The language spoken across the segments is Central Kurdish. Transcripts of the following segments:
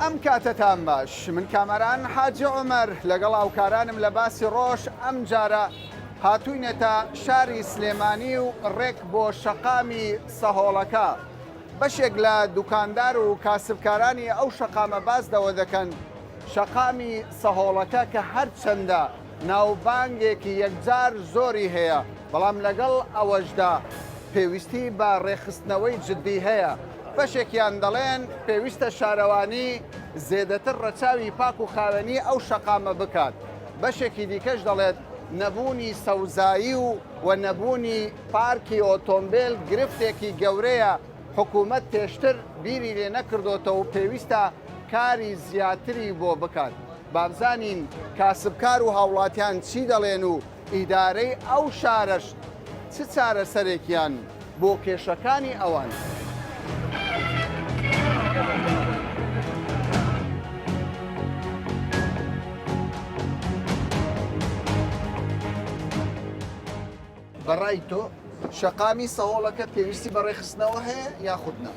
ئەم کاتتان باش من کامەران حاجی عومەر لەگەڵ هاوکارانم لە باسی ڕۆژ ئەم جارە هاتووینەتە شاری سلێمانی و ڕێک بۆ شەقامی سەهۆڵەکە بەشێک لە دوکاندار و کاسبکارانی ئەو شەقامە باس دەوە دەکەن شەقامی سەهۆڵەکە کە هەرچەندە ناوبانگێکی یەکجار زۆری هەیە بەڵام لەگەڵ ئەوەشدا پێویستی بە ڕێخستنەوەی جددی هەیە بەشێکیان دەڵێن پێویستە شارەوانی زێدەتر ڕەچاوی پاک و خاوێنی ئەو شەقامە بکات بەشێکی دیکەش دەڵێت نەبوونی سەوزایی و نەبوونی پارکی ئۆتۆمبیل گرفتێکی گەورەیە حکوومەت پێشتر بیری لێ نەکردوتەوە و پێویستە کاری زیاتری بۆ بکات بابزانین کاسبکار و هاوڵاتیان چی دەڵێن و ئیدارەی ئەو شارەش چ چارەسەرێکیان بۆ کێشەکانی ئەوان بەڕای تۆ شەقامی سەهۆڵەکە پێویستی بە ڕێخستنەوە هەیە یاخودنا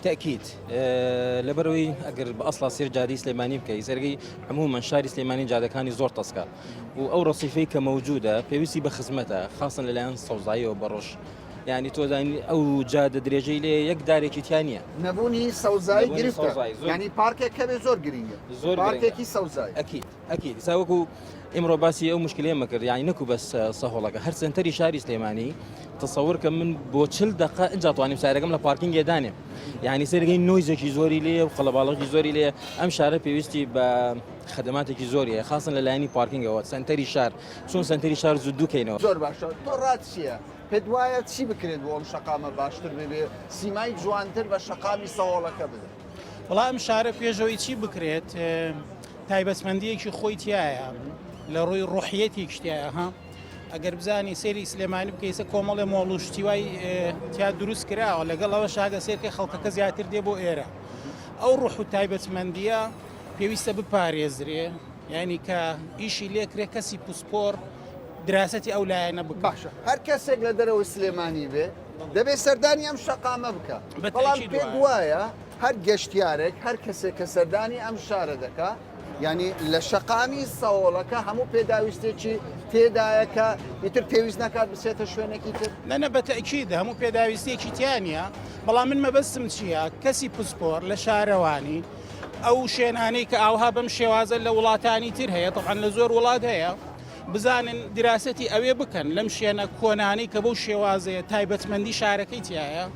تأكيد لبروي أجر بأصلا سير جادي سليماني بكي سرقي عموما شاري سليماني جادا كان يزور تسكا وأو رصيفي كموجودة بيوسي بخدمتها خاصة للآن صوزاية وبرش يعني توداني أو جادة دريجي لي يقدر يكتيانية نبوني سوزاي جريفتا يعني باركة كبير زور جرينجا زور باركة كي سوزاي أكيد ساوكو إمرو باسي أو مشكلة مكر يعني نكو بس صهولك هر سنتري شاري سليماني تصور كم من بوتشل دقة إنجا طواني مساعدة قبل باركينج يداني يعني سرقي نويزة كي زوري ليه وقلبالغ كي زوري ليه أم شارع بيوستي بخدمات كي زوري خاصة للاني باركينج أو سنتري شار شون سنتري شار زدو كينو زور باشا طرات شيا پێدوایە چی بکرێت بۆ ئەم شەقامە باشتر ببێ سیمای جوانتر بە شەقامی سەهۆڵەکە بدە وڵام ئەم شارە پێشەوەی چی بکرێت تایبەتمەندیەکی خۆی تایە لە ڕووی ڕوحیەتی شتایە ها ئەگەر بزانی سێری سلێمانی بکەیسە کۆمەڵێ مۆڵوشتیوای تیا دروست کراوە لەگەڵ ئەوە شاگە سێرکە خەڵکەکە زیاتر دێ بۆ ئێرە ئەو ڕوح و تایبەتمەندیە پێویستە بپارێزرێ یعنی کە ئیشی لێکرێ کەسی پوسپۆر دراسەتی ئەو لایەنە بکە باشە هەر کەسێک لە دەرەوەی سلێمانی بێ دەبێت سەردانی ئەم شەقامە بکە بەڵام پێ وایە هەر گەشتیارێک هەر کەسێک کە سەردانی ئەم شارە دەکا ینی لە شەقامی سەهۆڵەکە هەموو پێداویستێکی تێدایەکە ئیتر پێویست ناکات بچێتە شوێنێکی تر نەنە بەتەکیدە هەموو پێداویستێکی تیانە بەڵام من مەبەستم چییە کەسی پسپۆر لە شارەوانی ئەو شوێنانەی کە ئاوها بەم شێوازە لە وڵاتانی تر هەیە تەعاً لە زۆر وڵات هەیە بزانن دراسەتی ئەوێ بکەن لەم شوێنە کۆنانەی کە بەو شێوازەیە تایبەتمەندی شارەکەی تایە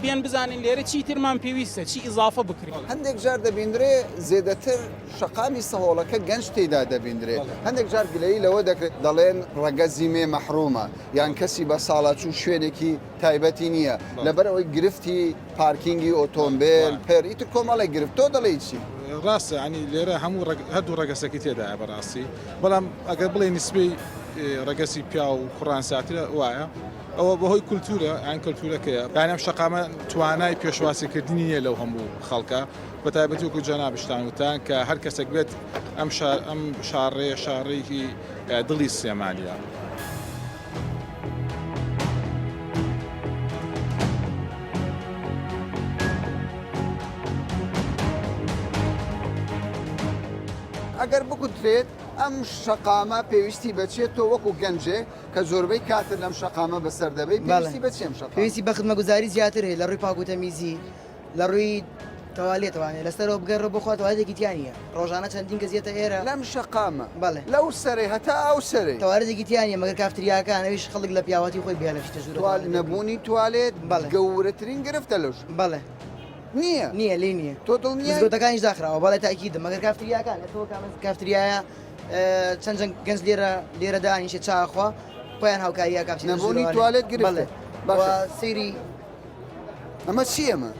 بیان بزانین لێرە چی ترمان پێویستە چی ئیزافە بکرێت هەندێک جار دەبیندرێ زێدەتر شەقامی سەهۆڵەکە گەنج تێدا دەبیندرێت هەندێک جار گلەیی لەوە دەکرێت دەڵێن ڕەگەزی مێ مەحرومە یان کەسی بە ساڵاچوو شوێنێکی تایبەتی نییە لەبەرەوەی گرفتی پارکینگی ئۆتۆمبیل پێر ئیتر کۆمەڵی گرفت تۆ دەڵێ چی ڕاستە ینی لێرە هەموو هەردوو ڕەگەسێکی تێدایە بەڕاستی بەڵام ئەگەر بڵێ نسبەی ڕەگەسی پیا و کوڕانساترە وایە ئەوە بەهۆی کولتورە ئەین کولتورەکەیە یانم شەقامە توانای پێشواسیکردنی نییە لەو هەموو خەڵکە بە تایبەتی وەکو جەنابشتان وتان کە هەر کەسێک بێت ئەم شارڕێ شارڕێکی دڵی سلێمانیە. ئەگەر بگوترێت ئەم شەقامە پێویستی بچێتەوە وەکو گەنجێ کە زۆربەی کاتر لەم شەقامە بەسەر دەبێت پێویستی بچێم شەقام پێویستی بە خدمەتگوزاری زیاتر هەیە لە ڕووی پاک و تەمیزی لە ڕووی تەواڵێتوانێت لەسەرەوە بگەڕ بۆ خاتەوایەتێکی تیانە ڕۆژانە چەندین کەزیێتە ئێرە لەم شەقامە بەڵێ لەو سەرێ هەتا ئەو سەرێ تەوارێتێکی تیانە مەگەر کافتریاکانەویش خەڵک لە پیاوەتی خۆی بیا لە شتە ژوورە نەبوونی توالێت گەورەترین گرفتە لەش بەڵێ نییە لێ نییە تۆ دڵنیە گوتەکانیش داخراوە بەڵێ تاکیدە مەگەر کافتریاکان کافتریایە چەند گەنج لێرە دانیشێ چاخوا پۆیان هاوکاریە کاپچی نەبوونی توالێت گرفتە سەیری ئەمە چی ئەمە؟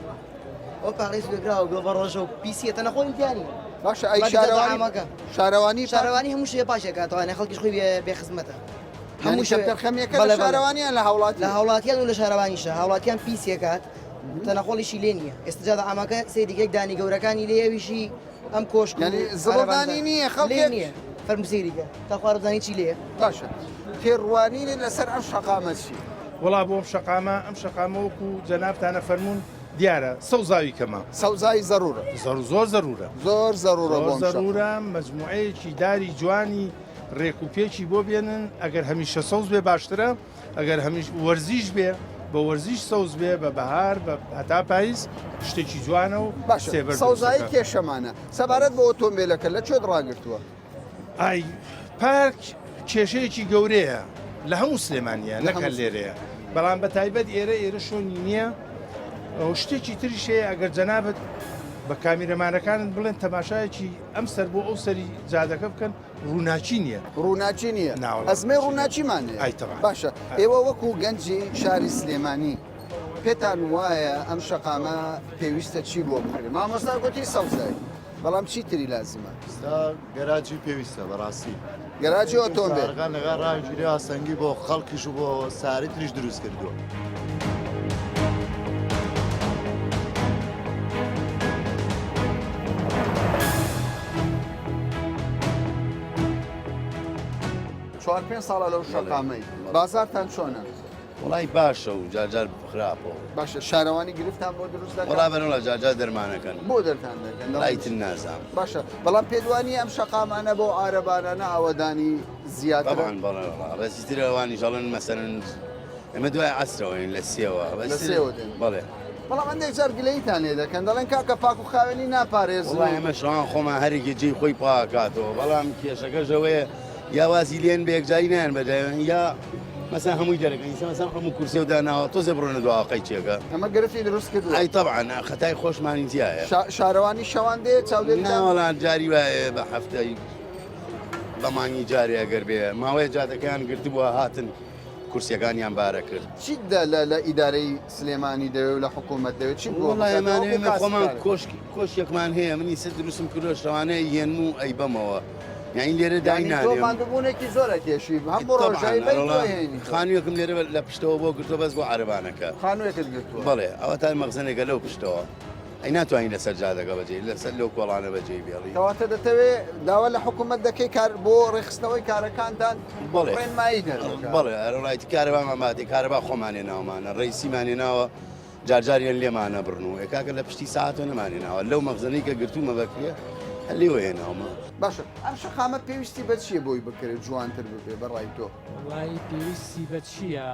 ئەو پاڵێز بێکراوە گڵ بە ڕۆژە و پیسیەتە نەخۆی تیانی باشە ئەی شارەوانی هەموو شوێ پاشێکاتوانێ خەڵکیش خۆی بێ خزمەتە هەموو شەرخەمیەکە لە شارەوانیان لە هاوڵاتیان و لە شارەوانیشە هاوڵاتیان پیسێکات تەنەخۆڵیشی لێ نییە ئێستا جا ئاماکە سێدیگەک دانی گەورەکانی لێویشی ئەم کۆشک زڵدانی نییە خەڵێ نییە فەرموسێریکە تا خوارزانی چی لێ باشە تێڕوانینە لەسەر ئەم شەقامە چی وڵا بۆ ئەم شەقامە وەکو جەنابتانە فەرمونون دیارە سەوزاوی کەمە سەوزایی زەرورە زۆر زەرورە زۆر زەرورە بۆ زەرورە مەجموعەیەکی داری جوانی ڕێکوپێکی بۆ بێنن ئەگەر هەمیشە سەوز بێ باشترە ئەگەر هەمیش وەرزیش بێ بە وەرزیش سەوز بێ بە بەهار بە هەتا پاییز شتێکی جوانە و باشە سەوزایی کێشەمانە سەبارەت بە ئۆتۆمبیلەکە لە کوێ ڕاگرتووە ئای پارک کێشەیەکی گەورەیە لە هەموو سلێمانیە نەکە لێرەیە بەڵام بە تایبەت ئێرە شۆنی نییە شتێکی تریشەیە ئەگەر جەنابەت بە کامیرەمانەکانت بڵێن تەماشایەکی ئەم سەر بۆ ئەو سەری جادەکە بکەن ڕووناچی نییە ڕووناچی نییە ئەزمێ ڕووناچیمانێ باشە ئێوە وەکو گەنجی شاری سلێمانی پێتان وایە ئەم شەقامە پێویستە چی بۆ بکرێ مامۆستا گوتی سەوزایی بەڵام چی تری لازمە گەراجی پێویستە بەڕاستی گەراجی ئۆتۆمبیل لەگەڵ ڕاویگیری ئاسەنگی بۆ خەڵکیش و بۆ ساری تریش دروست کردووە. چوار پێنج ساڵە لەو شەقامەی بازارتان چۆنە؟ وڵی باشە و جارجار بخراپەوە باشە شارەوانی گرفتان بۆ دروست دەکەن؟ وڵا بەرەوە لە جارجار دەرمانەکەن بۆ دەرتان دەکەن لایتن نازام باشە بەڵام پێدوانی ئەم شەقامانە بۆ ئارەبانانە ئاوەدانی زیاتر طبعا بەسی ترەوانی ژەڵن مەسەرن ئەمە دوای عسرەوەین لە سێوە بەڵێ بەڵام ئەندێک جار گلەیتان لێ دەکەن دەڵێن کاکە پاک و خاوێنی ناپارێزن وڵای ئەمە شەوان خۆمان هەرێکی جێی خۆی پاکاتەوە بەڵام کێشەکەشەوەیە یاوازی لێن بێکجایی نیان بەدایێن یا مەسەن هەمووی دەرەکەن مەسەن هەموو کورسێ و داناوە تۆزە بڕۆنە دواقەی چێکە ئەمە گرفتی دروست کردو ئای طبعا خەتای خۆشمانی تایە شارەوانی شەوان دێ چاودێری ناوەڵان جاری وایە بە هەفتەی بەمانی جاری ئەگەر بێ ماوەیە جاتەکەیان گرتبووە هاتن کورسیەکانیان بارە کرد چیتدا لە ئیدارەی سلێمانی دەوێت و لە حکوومەت دەوێت چی وڵایەمانێ خۆمان کۆشیەکمان هەیە منی سەر دروستم کردۆ شەوانەیە یێن و ئەی بەمەوە یعنی لێرە داینانێماندبوونێکی زۆرە کێشی هەم بۆ ڕۆژایی خانوویەکم لێرە لە پشتەوە بۆ گرتۆ بەس بۆ عەرەبانەکە خانوویەکت گرتووە بەڵێ ئەوە تا مەخزنێکە لەو پشتەوە ئەی ناتوانین لەسەر جادەکە بەجێ لەسەر لەو کۆڵانە بەجێ بێڵی کەواتە دەتەوێت داوا لە حکوومەت دەکەی کار بۆ ڕێخستنەوەی کارەکانتان ڕێنمایی بەڵێ ئەڕایەتی کارەبا ماماتی کارەبا خۆمانێ ناومانە ڕێیسیمانێ ناوە جارجاریان لێمانە بڕن و ئێکاکە لە پشتی ساعتۆ نەمانێ ناوە لەو مەخزنەی کە گرتومە بەکرێ هەلێوەیە ناومە باشە ئەم شەقامە پێویستی بە چییە بۆی بکرێت جوانتر ببێ بەڕای تۆ وڵی پێویستی بە چییە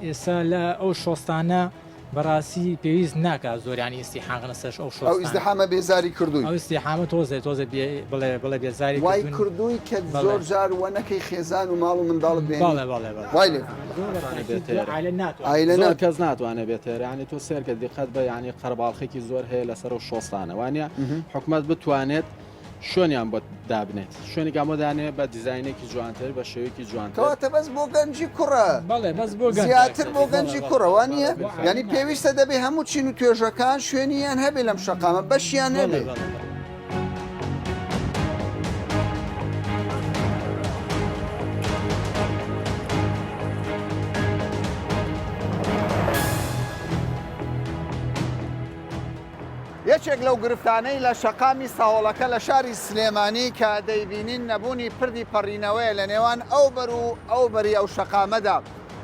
ئێستا لە ئەو شۆستانە بەڕاستی پێویست ناکات زۆریانی ئیسیحاقنە سەر ئەو شۆستان ئەو ئیزدحامە بێزاری کردووی ئەو ئیسیحامە تۆزە بڵێ بێزاری وای کردووی کە زۆر جار وەنەکەی خێزان و ماڵ و منداڵت بێن وای لێ زۆر کەس ناتوانێت بێتێرە ینی تۆ سێرکە دیقەت بە ینی قەرباڵخێکی زۆر هەیە لەسەر و شۆستانە وانە حکومەت بتوانێت شوێنیان بۆ دابنێت شوێنی گامۆدانێ بە دیزینێکی جوانتر بە شێوەیەکی جوانتر کەواتە بەس بۆ گەنجی کوڕە زیاتر بۆ گەنجی کوڕەوە نیە ینی پێویستە دەبێ هەموو چین و توێژەکان شوێنیان هەبێ لەم شەقامە بەشیان هەبێ یەکێک لەو گرفتانەی لە شەقامی ساهۆڵەکە لە شاری سلێمانی کە دەیبینین نەبوونی پردی پەڕینەوەیە لە نێوان ئەوبەر و ئەوبەری ئەو شەقامەدا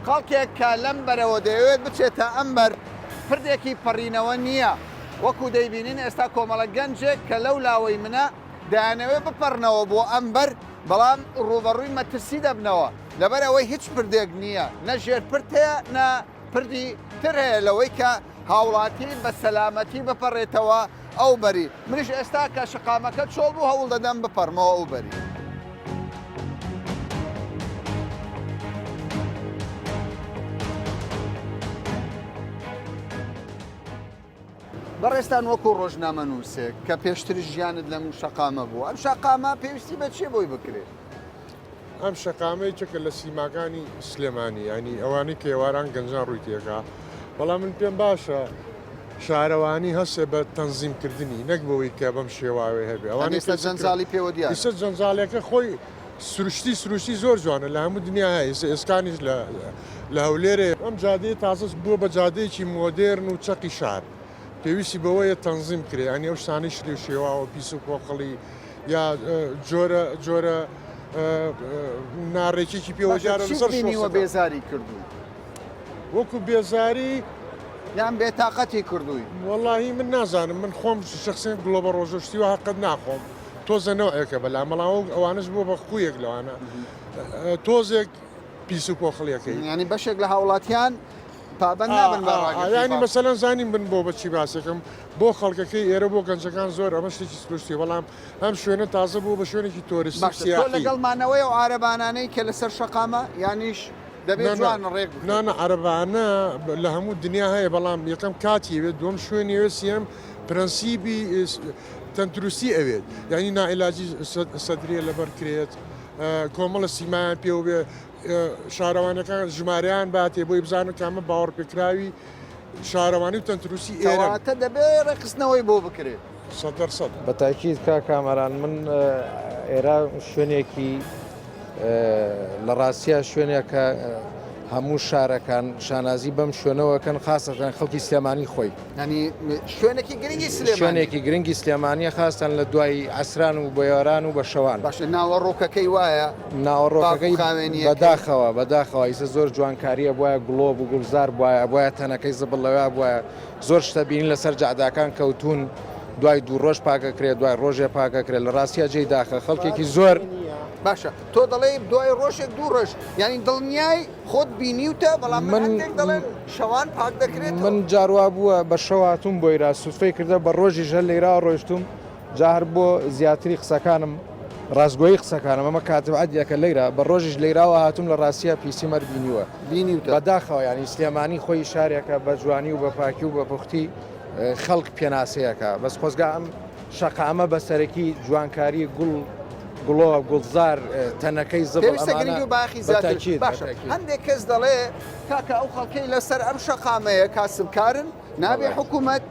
خەڵکێک کە لەم بەرەوە دەیەوێت بچێتە ئەمبەر پردێکی پەڕینەوە نییە وەکو دەیبینین ئێستا کۆمەڵە گەنجێک کە لەو لاوەی منە دایانەوێت بپەڕنەوە بۆ ئەمبەر بەڵام ڕوبەڕووی مەترسی دەبنەوە لەبەر ئەوەی هیچ پردێک نییە نە ژێر پرد هەیە نە پردی تر هەیە لەوەی کە هاوڵاتی بە سەلامەتی بپەڕێتەوە ئەو بەری منیش ئێستا کە شقامەکە چۆڵ بوو هەوڵ دەدەم بپەرمەوە ئەو بەری بەڕێستان وەکو ڕۆژنامە نووسێک کە پێشتری ژیانت لەم شەقامە بوو ئەم شەقامە پێویستی بە چێ بۆی بکرێت ئەم شەقامەی چکە لە سیماکانی سلێمانی ینی ئەوانەی کێواران گەنجان ڕووی تێکا بەڵام من پێم باشە شارەوانی هەسێ بە تەنزیمکردنی نەک بەوەی کە بەم شێواوێ هەبێ ئەوانەی جەنجاڵی پێوە دیار ئێستا جەنجاڵەکە خۆی سروشتی زۆر جوانە لە هەموو دنیا هەیە ئێسکانیش لە هەولێرێ ئەم جادەیە تازەست بووە بە جادەیەکی مۆدێرن و چەقی شار پێویستی بەوەیە تەنزیم کرێ ئەنی ئەو شتانەی شتێ شێواوە پیس و کۆقڵی یا جۆرە ناڕێکێکی پێوەجارە لەسەر بێزاری کردو وەکو بێزاری یان بێتاقەتی کردووی واللهی من نازانم من خۆم شخصی گڵۆبە ڕۆژشتی و حقت ناخۆم تۆزەنەوەیەکە بەلا مەڵاو ئەوانش بووە بە خویەک لەوانە تۆزێک پیس و پۆخڵیەکەی ینی بەشێک لە هاوڵاتیان پابند نابن ینی مەسەلەن زانیم بن بۆ بەچی باسەکەم بۆ خەڵکەکەی ئێرە بۆ گەنجەکان زۆر ئەمە شتێکی سروشتی بەڵام ئەم شوێنە تازە بوو بە شوێنێکی تۆریستی سیاحی لەگەڵمانەوەی و عارەبانانەی کە لەسەر شەقامە یانیش دەبێت جوان ڕێک نانە عەرەبانە لە هەموو دنیا هەیە بەڵام یەکەم کاتی بێت دوم شوێنی سیەم پرەنسیبی تەندروستی ئەوێت یعنی نائیلاجی سەدرێ لەبەر کرێت کۆمەڵە سیمایان پێ بێ شارەوانەکان ژمارەیان باتێ بۆی بزانن کامە باوەڕ پێکراوی شارەوانی و تەندروستی ئێرەتە دەبێت ڕێکخستنەوەی بۆ بکرێت 100%. بە تاکید کا کامەران من ئێرە شوێنێکی لە ڕاستیە شوێنێکە هەموو شارەکان شانازی بەم شوێنەوەکەن خاستەکان خەڵکی سلێمانی خۆی ینی شوێنێکی گرنگی شوێنێکی گرنگی سلێمانیە خاستان لە دوای عسران و بۆیاران و بە شەوان باشە ناوەڕۆکەکەی وایە ناوەڕۆکەکەی بەداخەوە ئیسە زۆر جوانکاریە بواە گڵۆب و گوڵزار بواە تەنەکەی زبڵ لەوە بواە زۆر شتە بینین لەسەر جعداکان کەوتون دوای دوو ڕۆژ پاکەکرێت دوای ڕۆژێ پاکەکرێت لە ڕاستیە جێی داخە خەڵکێکی زۆر باشە تۆ دەڵێ دوای ڕۆژێک دوو ڕۆژ ینی دڵنیای خۆت بینیوتە بەڵام من دەڵێن شەوان پاک دەکرێت من جاروا بووە بە شەواتون بۆیرا سوفەی کردە بە ڕۆژی ژە لێرا ڕۆیشتم جار بۆ زیاتری قسەکانم ڕازگۆیی قسەکانم ئەمە کاتبعەتێکە لێرە بە ڕۆژیش لێراوە هاتوم لە ڕاستیە پیسیمەر بینیوە بەداخەوە ینی سلێمانی خۆی شارێکە بە جوانی و بە پاکی و بە پوختی خەڵک پێناسەیەەکە بەس خۆزگا ئەم شەقامە بەسەرەکی جوانکاری گوڵۆ گوڵزار تەنەکەی زبڵ باخی هەندێک کەس دەڵێ کاکە ئەو خەڵکەی لەسەر ئەم شەقامەیە کاسبکارن نابێ حکوومەت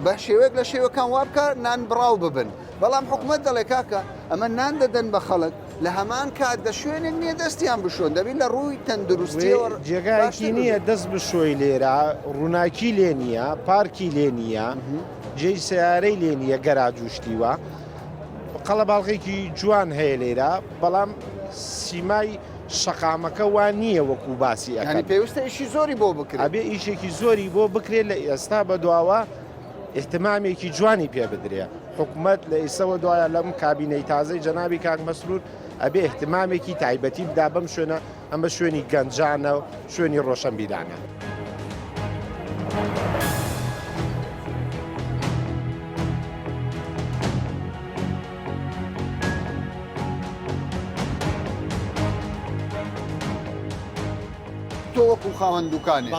بە شێوەیەک لە شێوەکان وابکە نان بڕاو ببن بەڵام حکوومەت دەڵێ کاکە ئەمە نان دەدەن بە خەڵک لە هەمان کات دە شوێنێک نییە دەستیان بشۆن دەبین لە ڕووی تەندروستیەوە جێگایکی نییە دەست بشۆی لێرە ڕووناکی لێ نییە پارکی لێ نییە جێی سیارەی لێ نییە گەراجوشتیوە قەڵە باڵغێکی جوان هەیە لێرە بەڵام سیمای شەقامەکە وان نییە وەکو باسی ئەەکەی پێویستە ئیشی زۆری بۆ بکرێت ئەبێ ئیشێکی زۆری بۆ بکرێت لە ئێستا بە دواوە احتمامێکی جوانی پێ بدرێ حکوومەت لە ئێسەوە دوایە لەم کابینەی تازەی جەنابی کاک مەسرور ئەبێ احتمامێکی تایبەتی بدا بەم شوێنە ئەمە شوێنی گەنجانە و شوێنی ڕۆشنبیرانە. تۆ وەکو خاوەن دوکانێ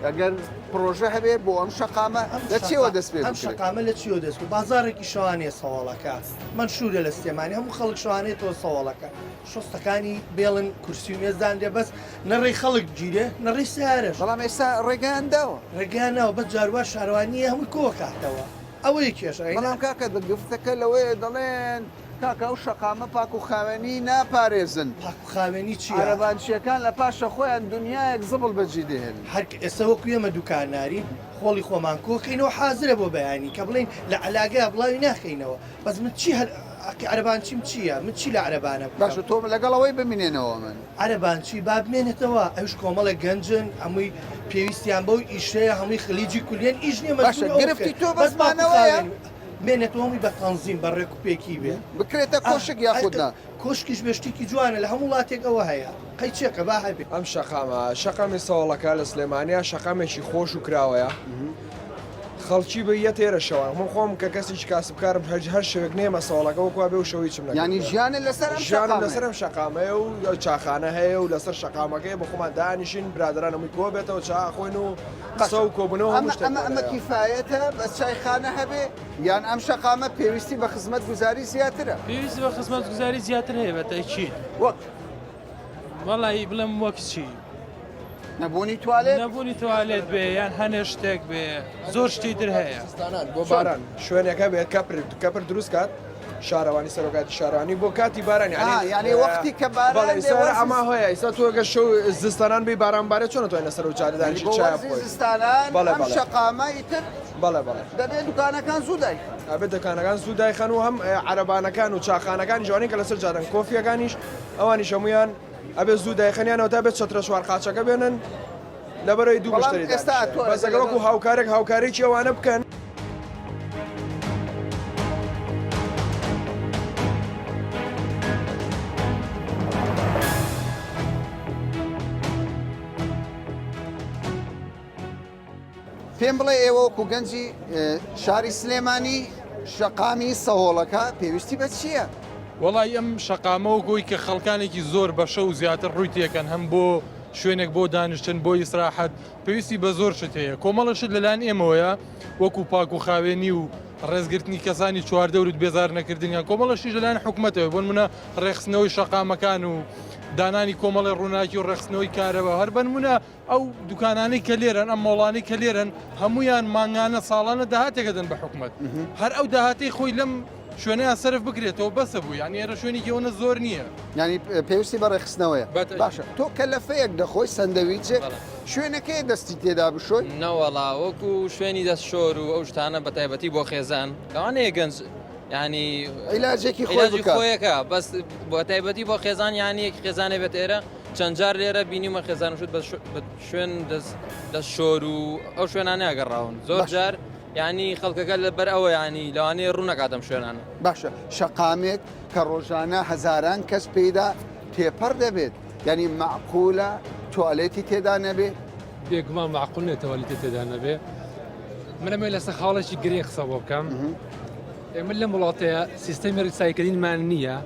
ئەگەر پرۆژە هەبێ بۆ ئەم شەقامە لە چێوە دەست پێ ئەم شەقامە لە چیوە دەست بازارێکی شەوانێ سەواڵەکە من شوورە لە سلێمانی هەموو خەڵک شوانێتەوە سەواڵەکە شۆستەکانی بێڵن کورسی و مێزدان دێ بەس نەڕێی خەڵک گیرێ نەڕێی سیارەش بەڵام ئێستا ڕێگەیانداوە ڕێگەیانەوە بە جاروە شارەوانیە هەمووی کۆکاتەوە ئەوەی کێشە بەڵام کاکە گفتەکە لەوەیە دەڵێن کاکە ئەو شەقامە پاک و خاوێنی ناپارێزن پاک و خاوێنی چیە؟ عەرەبانچیەکان لە پاشە خۆیان دنیایەک زبڵ بەجی دێن هەر ئێستا وەکو ئێمە دوکاناری خۆڵی خۆمان کۆکەینەوە حازرە بۆ بەیانی کە بڵین لە عەلاگەیە بڵاوی ناخەینەوە بەس من چی عەرەبانچیم چییە؟ من چی لە عەرەبانە باشە تۆ لەگەڵەوەی ببینێنەوە من عەرەبانچی با بمێنێتەوە ئەوش کۆمەڵە گەنجن هەمووی پێویستیان بەو ئیشەیە هەمووی خلیجی کولیان ئیش نیە باشە گرفتی تۆ بەزمانەوەیە بێنێتەوە هەمووی بە تەنزیم بە ڕێکوپێکی بێ بکرێتە کۆشک یاخودنا کۆشکیش بەشتێکی جوانە لە هەموو وڵاتێک ئەوە هەیە قەی چێکە با هەبێ ئەم شەقامی ساڵەکە لە سلێمانیا شەقامێکی خۆش و کراوەیە خەڵکی بە یە تێرە شەوە من خۆم کە کەسیش کاسبکارم هەر شەوێک نێمە ساڵەکە وەکوا بێ و شەوی چم ینی ژیانە لەسەرم شەقامەیە و چاخانە هەیە و لەسەر شەقامەکەی بە خۆمان دانیشین برادرانەمەی کۆ بێتەوە چاخۆین و قسە و کۆبنەوە ئەمە کیفایەتە بە چایخانە هەبێ یان ئەم شەقامە پێویستی بە خزمەت گوزاری زیاترە پێویستی بە خزمەت گوزاری زیاتر هەیە بەتەکید وەک وەڵی بڵێم وەک چی نەبوونی توالێت نەبوونی توالێت بێ یان هەنێ شتێک بێ زۆر شتی تر هەیە بۆ باران شوێنەکە بێت کەپر دروست کات شارەوانی سەرۆکاتی شارانی بۆ کاتی باران ینی وەختی کە باران ئەما هەیە ئیستا تۆگە شەو زستانان بێ باران بارێت چۆن توانە سەر و چارەدانیشی زستانان ئەم شەقامەی تر بەڵێ دەبێت دوکانەکان زوو دای ئەبێت دەکانەکان زوو دایخەن و هەم عەرەبانەکان و چاخانەکانی جوانی کە لەسەر جارن کۆفیەکانیش ئەوانی شەمویان ئەبێ زوو دایخەنیانەوە تا بێت چەترە شوار قاچەکە بێنن لەبەرەوەی دوو بەڵام مشتری ئێستا تۆ بەسەگە وەکو هاوکارێک هاوکارێکی ئەوانە بکەن. پێم بڵێ ئێوە وەکو گەنجی شاری سلێمانی شەقامی سەهۆڵەکە پێویستی بە چییە؟ وڵی ئەم شەقامەوە گۆی کە خەڵکانێکی زۆر بەشە و زیاتر ڕووی تێکەن هەم بۆ شوێنێک بۆ دانیشتن بۆ ئیسراحەت پێویستی بە زۆر شت هەیە کۆمەڵەشت لەلایەن ئێمەوەیە وەکو پاک و خاوێنی و ڕێزگرتنی کەسانی چواردەورت بێزار نەکردنیان کۆمەڵەشی لەلایەن حکوومەتەوە بۆن منە ڕێخستنەوەی شەقامەکان و دانانی کۆمەڵی ڕووناکی و ڕێخستنەوەی کارەوە هەر بنمونە ئەو دوکانانەی کە لێرن ئەم مۆڵانەی کە لێرن هەمویان مانگانە ساڵانە داهاتێکە دەن بە حکوومەت هەر ئەو داهاتی خۆی لەم شوێنەیە سرف بکرێتەوە بەسە بوو یعنی ئێرە شوێنێکیەوەنە زۆر نییە ینی پێویستی بە ڕێخستنەوەیە باشە تۆ کە لە فەیەک دەخۆی سندەویچێک شوێنەکەی دەستی تێدا بشۆی نەوەڵا وەکو شوێنی دەستشۆر و ئەو شتانە بە تایبەتی بۆ خێزان لەوانەیە گەنج ینی عیلاجێکی خۆیەکە بەس بۆ تایبەتی بۆ خێزان یانیەک خێزانێ بێت ئێرە چەند جار لێرە بینیمە خێزانشت بە شوێن دەستشۆر و ئەو شوێنانە ئەگەڕاون زۆر جار یعنی خەڵکەکە لەبەر ئەوە ینی لەوانەیە ڕوونەکاتم شوێنانە باشە شەقامێک کە ڕۆژانە هەزاران کەس پێیدا تێپەر دەبێت ینی معقولە توالێتی تێدا نەبێت بێگومان معقول نێت توالێتی تێدا نەبێ منەمە لەسەر خاڵێکی گرێ قسە بۆ بکەم ئێمە لەم وڵاتەیە سیستەمی ریسایکلینمان نییە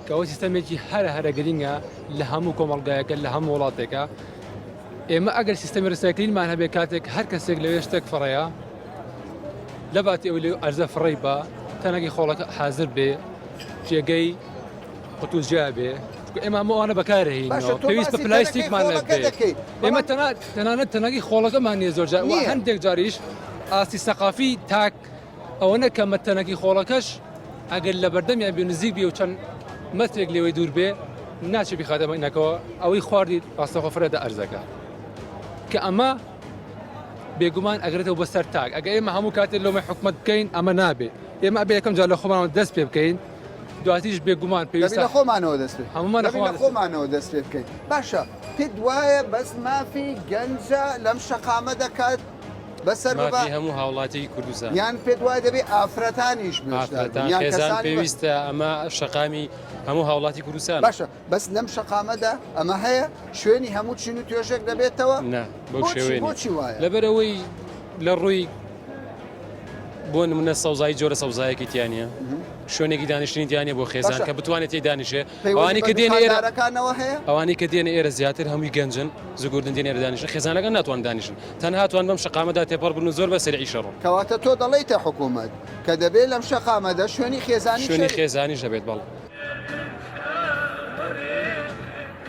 کە ئەوە سیستەمێکی هەرە گرینگە لە هەموو کۆمەڵگایەکە لە هەموو وڵاتێکە ئێمە ئەگەر سیستەمی ریسایکلینمان هەبێ کاتێک هەر کەسێک لەوێ شتێک فڕەیە لەباتی ئەو لێ ئەرزە فڕی بە تەنەگی خۆڵەکە حازر بێ جێگەی قوتوزجیا بێ ئێمە ئەمەوانە بەکارهین پێویست بە پلاستیکمان لێ بێ ئێمە تەنانەت تەنەگی خۆڵەکەمان نیە زۆر جار هەندێک جاریش ئاستی سەقافی تاک ئەوەنە کە مەتەنەگی خۆڵەکەش ئەگەر لە بەردەمیان بێ نزیک بێ و چەند مەترێک لێوەی دوور بێ ناچێ بیخاتەمەینەکەەوە ئەوەی خواردی ڕاستەخۆ فرەدە ئەرزەکە کە ئەمە بێگومان ئەگرێتەوە بە سەر تاک ئەگە ئێمە هەموو کاتێک لەمە حکومت بکەین ئەمە نابێ ئێمە ئەبێ یەکەم جار لە خۆمان دەست پێ بکەین دواتیش بێگومان پێویستە لە خۆمانەوە دەست پێ هەمومان لە خۆمانەوە دەست پێ بکەین باشە پێت وایە بەس مافی گەنجە لەم شەقامە دەکات بەسەر هەموو هاوڵاتی کوردستان یان پێت وای دەبێت ئافرەتانیش خێزان پێویستە ئەمە شەقامی هەموو هاوڵاتی کوردستان باشە بەس لەم شەقامەدا ئەمە هەیە شوێنی هەموو چین و توێژێک دەبێتەوە بەو شێوێنی بۆچی وایە لەبەرەوەی لە ڕووی بۆ نمونە سەوزایی جۆرە سەوزایەکی تیانە شوێنێکی دانیشتنی دیانێ بۆ خێزان کە بتوانێت تی دانیشێ ئەوانی کە دێنە ئێرە زیاتر هەمووی گەنجن زگوردن دێنێرە دانیشن خێزانەکە ناتوان دانیشن تەنها توان بەم شەقامەدا تێپەڕ بن و زۆر بە سەرعی شەڕۆ کەواتە تۆ دەڵێیتە حکوومەت کە دەبێت لەم شەقامەدا شوێنی خێزانی دەبێت بەڵ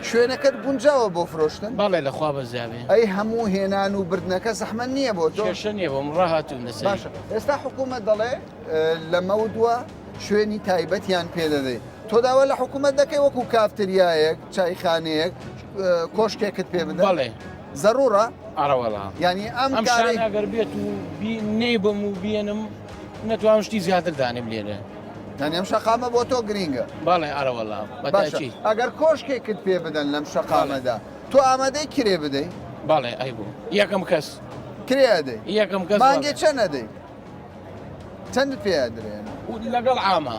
شوێنەکەت گونجاوە بۆ فرۆشتن بەڵێ لەخوا بەزیابێ ئەی هەموو هێنان و بردنەکە زەحمە نییە بۆ تۆ کێشە نییە بۆ ڕاهاتوو لەسەر باشە ئێستا حکوومەت دەڵێ لە مەودووە شوێنی تایبەتیان پێ دەدەێت تۆ داوە لە حکوومەت دەکەی وەکو کافتریایەک چایخانەیەک کۆشکێکت پێ بدە بەڵێ زەڕورە ئەڕەوەڵا ینی ئەم ئەگەر بێت و نەی بم و بێنم نەتوان شتی زیاتر دانێ لێرە یعنی ئەم شەقامە بۆ تۆ گرینگە بەڵێ ئەرەوەڵا باشە ئەگەر کۆشکێکت پێ بدەن لەم شەقامەدا تۆ ئامادەی کرێ بدەی بەڵێ ئەی بوو یەکەم کەس کرێ دەی یەکەم کەس مانگێ چەند دەدەی چەندت پێ درێن لەگەڵ عامە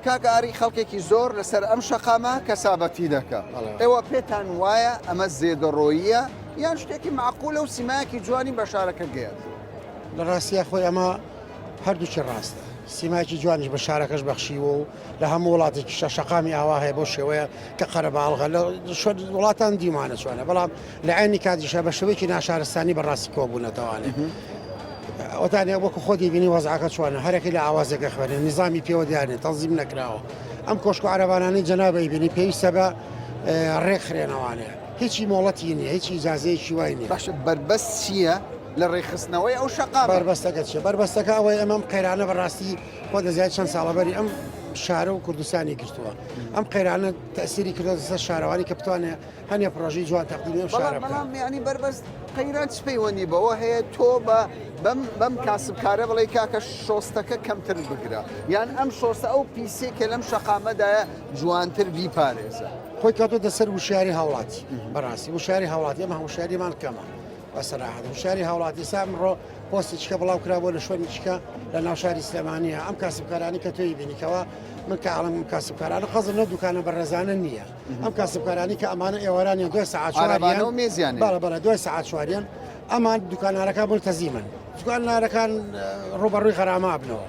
کاگاری خەڵکێکی زۆر لەسەر ئەم شەقامە کەسابەتی دەکە ئێوە پێتان وایە ئەمە زێدەڕۆییە یان شتێکی معقولە و سیمایەکی جوانی بە شارەکە گەیان لە ڕاستیە خۆی ئەمە هەردووچی ڕاستە سیمایکی جوانیش بە شارەکەش بەخشیوە و لە هەموو وڵاتێکی شەقامی ئاوا هەیە بۆ شێوەیە کە قەرەباڵغە لە وڵاتان دیمانە چوانە بەڵام لە عینی کاتیشە بە شێوەیەکی ناشارستانی بەڕاستی کۆبوونەتەوانێ ئەوتانێ وەکو خۆی بینی وەزعەکە چوانە هەرێکی لە ئاوازێکە خوێنێ نظامی پێوە دیانێت تەنزیم نەکراوە ئەم کۆشک و عەرەبانانەی جەنابەی بینی پێویستە بە ڕێکخرێنەوانێ هیچی مۆڵەتی نییە هیچی ئیجازەیەکی وای نیە باشە بربەست چییە لە ڕێخستنەوەی ئەو شەقامە بربەستەکە چیە بربەستەکە ئەوەی ئەمەم قەیرانە بەڕاستی خۆ دەزیات چەند ساڵەبەری ئەم شارە و کوردستانی گرتووە ئەم قەیرانە تەسیری کردە سەر شارەوانی کە بتوانێت هەنێ پرۆژی جوان تەقدیمی شارە بەڵام ینی بەربەست قەیران چ پەیوەندی بەوە هەیە تۆ بەم کاسبکارە بڵێ کاکە شۆستەکە کەمتر بگرە یان ئەم شۆستە ئەو پیسێکە لەم شەقامەدایە جوانتر بیپارێزە خۆی کاتۆ دەسەر وشاری هاوڵاتی بەڕاستی وشاری هاوڵاتی ئەمە هەمووشاریمان کەمە بەسەراحەت وشاری هاوڵاتی سامڕۆ پۆستێکە بڵاو کرابووە لە شوێنیچکە لە ناوشاری سلێمانیە ئەم کاسبکارانی کە تۆی بینیکەوە من کە ئاڵم کاسبکارانە خەزم لە دوکانە بەڕێزانە نییە ئەم کاسبکارانی کە ئەمانە ئێوەرانیان 2 ساعت مێزیان بەڵە 2 ساعت شواریان ئەمان دوکانارەکان ملتەزیمن دوکانارەکان ڕوبەڕووی خەرامە بنەوە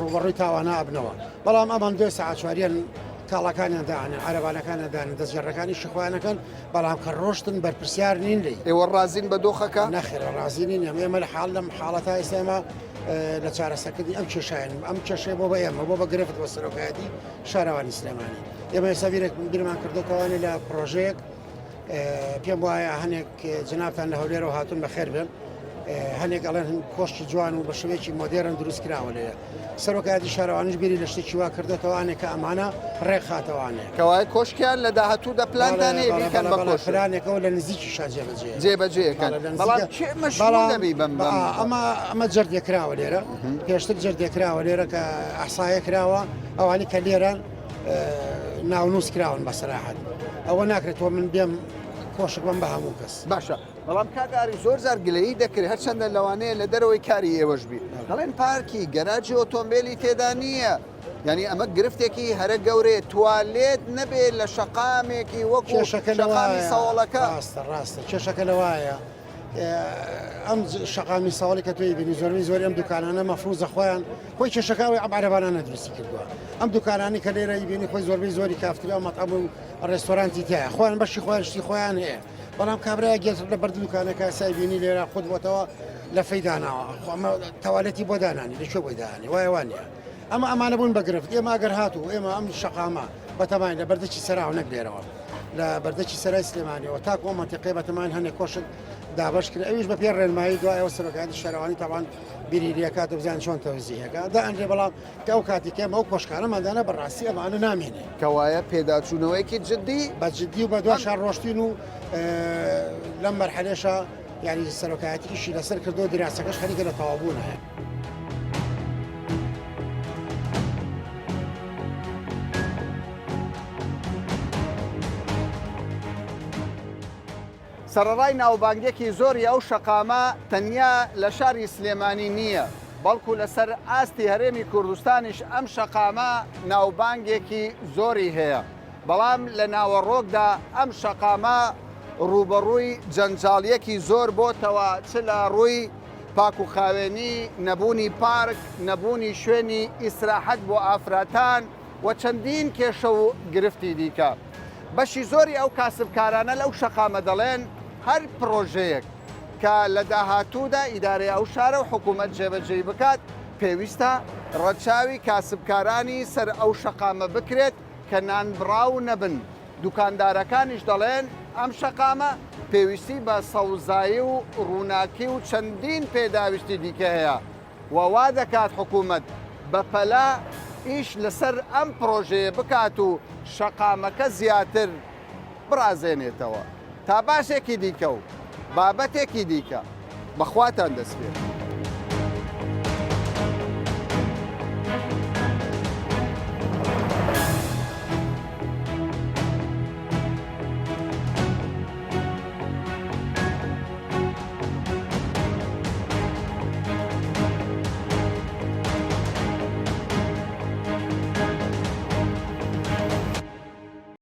ڕوبەڕووی تاوانە بنەوە بەڵام ئەمان 2 ساعت شواریان کاڵەکانیان داانێ عربانەکانە داێن دەستجێڕەکانی شخوانەکەن بەڵام کە ڕۆشتن بەرپرسیار نین لی ئێوە ڕازین بە دۆخەکە نەخێرە ڕازینین ئێمە لە حاڵ لەم حاڵەتا ئێسێمە لە چارەسەکردی ئەم کێشایەن ئەم کێشەیە بۆ بە ئێمە بۆ بە گرفت بۆ سەرۆکایەتی شارەوانی سلێمانی ئێمە ئێستا بیرمان کردوتەوانێ لە پرۆژەیەک پێم وایە هەنێک جنابتان لە هەولێرەوە هاتون بە خێر بن هەنێک ئەڵێن کۆشتی جوان و بە شوێکی مۆدێرن دروست کراوە لێە سەرۆکایەتی شارەوانیش بیری لە شتێکی وا کردێتەوانێک کە ئەمانە ڕێکخاتەوانێ کەوای کۆشکیان لە داهاتوو دەپلانتانێ بیکەن بە کۆشفرانێکەوە لە نزیکی جێبەجێەکەن بەڵام مەشغوڵ دەبی بەم ئەمە جەردێکراوە لێرە پێشتر جەردێکراوە لێرە کە ئەحسایە کراوە ئەوانی کە لێرە ناونووس کراون بە سەراحەت ئەوە ناکرێتەوە من بێم کۆشک بم بە هەموو کەس باشە بەڵام کاگاری زۆر زار گلەیی دەکرێت هەرچەندە لەوانەیە لە دەرەوەی کاری ئێوەش بی هەڵێن پارکی گەراجی ئۆتۆمبیلی تێدا نییە ینی ئەمە گرفتێکی هەرە گەورەیە توالێت نەبێت لە شەقامێکی وەکو شەقامی ساوڵەکە ڕاستە کێشەکە لەوایە ئەم شەقامی ساڵی کە توی بینی زۆربەی زۆری ئەم دوکانانە مەفروزە خۆیان خۆی کێشەکەوی عەرەبانە دروستی کردووە ئەم دوکانانی کە لێرە بینی خۆی زۆربەی زۆری کافتریا و مەتعەم و ڕێستۆرانتی تایە خۆیان بەشی خۆیان شتی خۆیان هەیە بەڵام کابرای گێت لە بەرد دوکانەکە سای بینی لێرە خود بۆتەوە لە فەیداناوە ئەمە تەوالەتی بۆ دانانی لەکوێ بۆی داهانی وایە وانە ئەمە ئەمانە بوون بەگرفت ئێمە ئەگەر هاتوو ئێمە ئەم شەقامە بەتەمای لە بەردەکی سەراو نەکرێرەوە لە بەردەکی سەرای سلێمانیەوە تاکو ئەو مەنتیقەی بەتەمان هەنێک کۆشت دابش کرد ئەویش بە پێ ڕێنمایی دوایەوە سەرۆکایەتی شارەوانی تاوان بیریریەکات و بزان چۆن تەوزیهەکە دائەنرێ بەڵام کە ئەو کاتێکێمە ئەو کۆشکانەماندانە بەڕاستی ئەمانە نامێنێ کەوایە پێداچوونەوەیکی جددی بە جددی و بە دو شار ڕۆشتین و لەم مەرحەلێشە یعنی سەرۆکایەتی ئیشی لەسەر کردو دیراسەکەش خەریکە لە تەواوبوونە. سەرەڕای ناوبانگێکی زۆری ئەو شەقامە تەنیا لە شاری سلێمانی نییە بەڵکو لەسەر ئاستی هەرێمی کوردستانیش ئەم شەقامە ناوبانگێکی زۆری هەیە بەڵام لە ناوەڕۆکدا ئەم شەقامە ڕوبەڕووی جەنجاڵیەکی زۆر بۆتەوە چ لە ڕووی پاکوخاوێنی نەبوونی پارک نەبوونی شوێنی ئیسراحەت بۆ ئافراتان و چەندین کێشە و گرفتی دیکە بەشی زۆری ئەو کاسبکارانە لەو شەقامە دەڵێن هەر پرۆژەیەک کە لە داهاتوودا ئیدارەی ئەو شارە و حکوومەت جێبەجێی بکات پێویستە ڕەچاوی کاسبکارانی سەر ئەو شەقامە بکرێت کە نانبراو نەبن دوکاندارەکانیش دەڵێن ئەم شەقامە پێویستی بە سەوزایی و ڕووناکی و چەندین پێداویستی دیکە هەیە ووا دەکات حکوومەت بەپەلا ئیش لەسەر ئەم پرۆژەیە بکات و شەقامەکە زیاتر برازێنێتەوە تا باشێکی دیکە و بابەتێکی دیکە بەخواتان دەست پێ.